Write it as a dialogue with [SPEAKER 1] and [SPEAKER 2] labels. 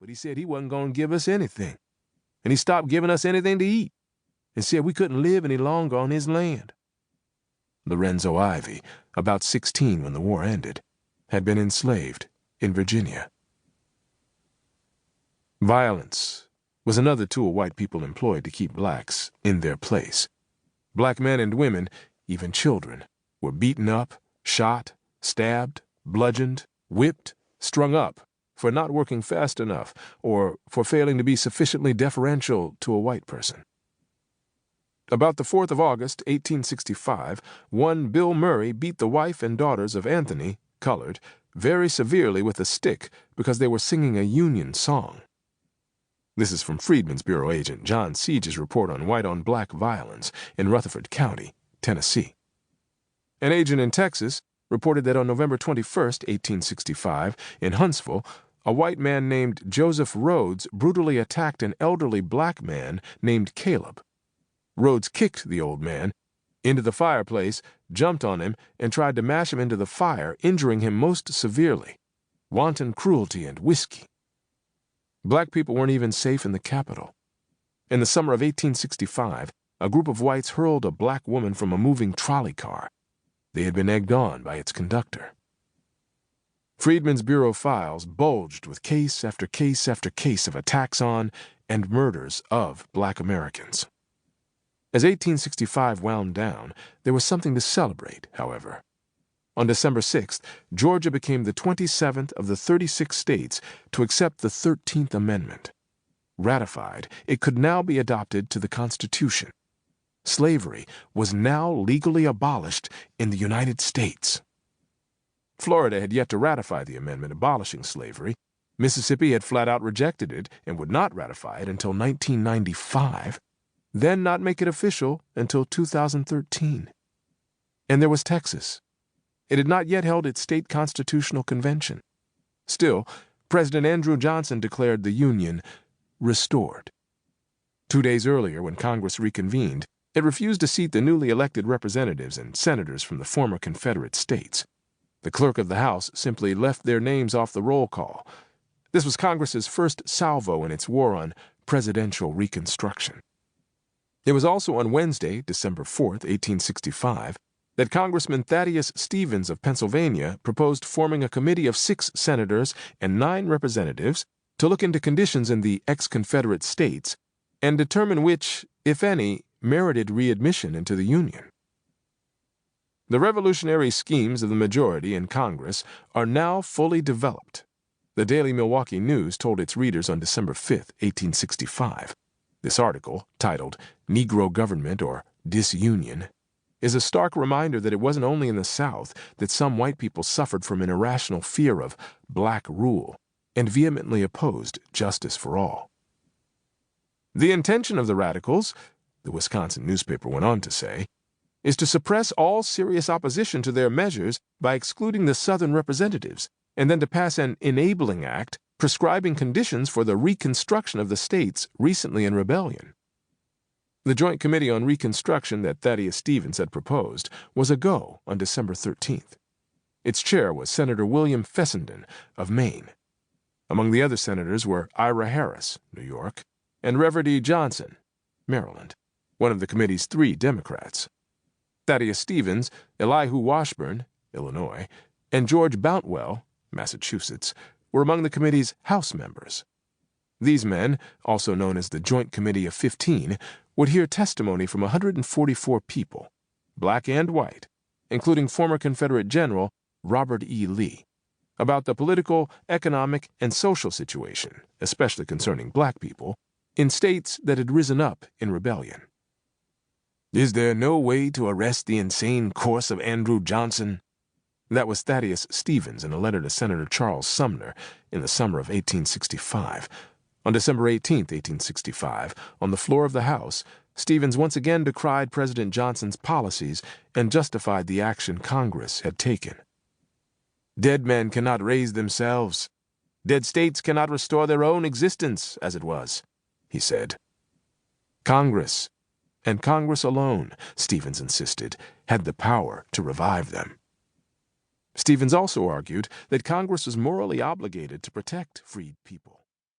[SPEAKER 1] but he said he wasn't going to give us anything, and he stopped giving us anything to eat and said we couldn't live any longer on his land. Lorenzo Ivy, about 16 when the war ended, had been enslaved in Virginia. Violence was another tool white people employed to keep blacks in their place. Black men and women, even children, were beaten up, shot, stabbed, bludgeoned, whipped, strung up for not working fast enough or for failing to be sufficiently deferential to a white person. About the 4th of August, 1865, one Bill Murray beat the wife and daughters of Anthony, colored, very severely with a stick because they were singing a Union song. This is from Freedmen's Bureau agent John Siege's report on white-on-black violence in Rutherford County, Tennessee. An agent in Texas reported that on November 21, 1865, in Huntsville, a white man named Joseph Rhodes brutally attacked an elderly black man named Caleb. Rhodes kicked the old man into the fireplace, jumped on him, and tried to mash him into the fire, injuring him most severely. Wanton cruelty and whiskey. Black people weren't even safe in the Capitol. In the summer of 1865, a group of whites hurled a black woman from a moving trolley car. They had been egged on by its conductor. Freedmen's Bureau files bulged with case after case after case of attacks on and murders of black Americans. As 1865 wound down, there was something to celebrate, however. On December 6th, Georgia became the 27th of the 36 states to accept the 13th Amendment. Ratified, it could now be adopted to the Constitution. Slavery was now legally abolished in the United States. Florida had yet to ratify the amendment abolishing slavery. Mississippi had flat out rejected it and would not ratify it until 1995, then not make it official until 2013. And there was Texas. It had not yet held its state constitutional convention. Still, President Andrew Johnson declared the Union restored. 2 days earlier, when Congress reconvened, it refused to seat the newly elected representatives and senators from the former Confederate states. The clerk of the House simply left their names off the roll call. This was Congress's first salvo in its war on presidential reconstruction. It was also on Wednesday, December 4th, 1865, that Congressman Thaddeus Stevens of Pennsylvania proposed forming a committee of 6 senators and 9 representatives to look into conditions in the ex-Confederate states and determine which, if any, merited readmission into the Union. The revolutionary schemes of the majority in Congress are now fully developed. The Daily Milwaukee News told its readers on December 5, 1865. This article, titled Negro Government or Disunion, is a stark reminder that it wasn't only in the South that some white people suffered from an irrational fear of black rule and vehemently opposed justice for all. The intention of the radicals, the Wisconsin newspaper went on to say, is to suppress all serious opposition to their measures by excluding the Southern representatives, and then to pass an enabling act prescribing conditions for the reconstruction of the states recently in rebellion. The Joint Committee on Reconstruction that Thaddeus Stevens had proposed was a go on December 13th. Its chair was Senator William Fessenden of Maine. Among the other senators were Ira Harris, New York, and Reverdy E. Johnson, Maryland, one of the committee's 3 Democrats. Thaddeus Stevens, Elihu Washburn, Illinois, and George Boutwell, Massachusetts, were among the committee's House members. These men, also known as the Joint Committee of 15, would hear testimony from 144 people, black and white, including former Confederate General Robert E. Lee, about the political, economic, and social situation, especially concerning black people, in states that had risen up in rebellion. "Is there no way to arrest the insane course of Andrew Johnson?" That was Thaddeus Stevens in a letter to Senator Charles Sumner in the summer of 1865. On December 18, 1865, on the floor of the House, Stevens once again decried President Johnson's policies and justified the action Congress had taken. "Dead men cannot raise themselves. Dead states cannot restore their own existence as it was," he said. Congress, and Congress alone, Stevens insisted, had the power to revive them. Stevens also argued that Congress was morally obligated to protect freed people.